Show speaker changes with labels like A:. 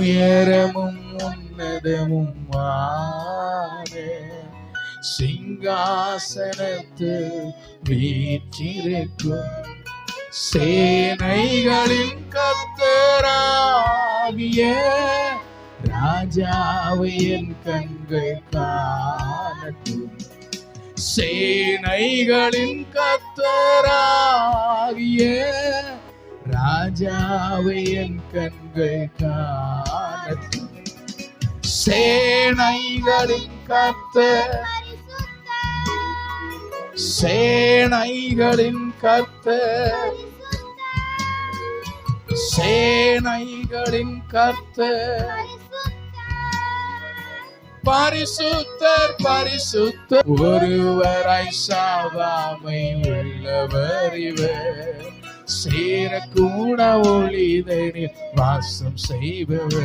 A: உயரமும் உன்னதமும் சிங்காசனத்து வீற்றிருக்கும் சேனைகளின் கர்த்தராகிய ராஜாவை என் கண்கள் காணட்டும். சேனைகளின் கர்த்தராகிய ராஜாவை என் கண்கள் காணட்டும். சேனைகளின் கர்த்தர், சேனைகளின் கர்த்தர், சேனைகளின் கர்த்தர் பரிசுத்தர் பரிசுத்தர். ஒருவராய் சாவாமை உள்ளவர் இவர், சேரக்கூட ஒளிதனில் வாசம் செய்பவர்.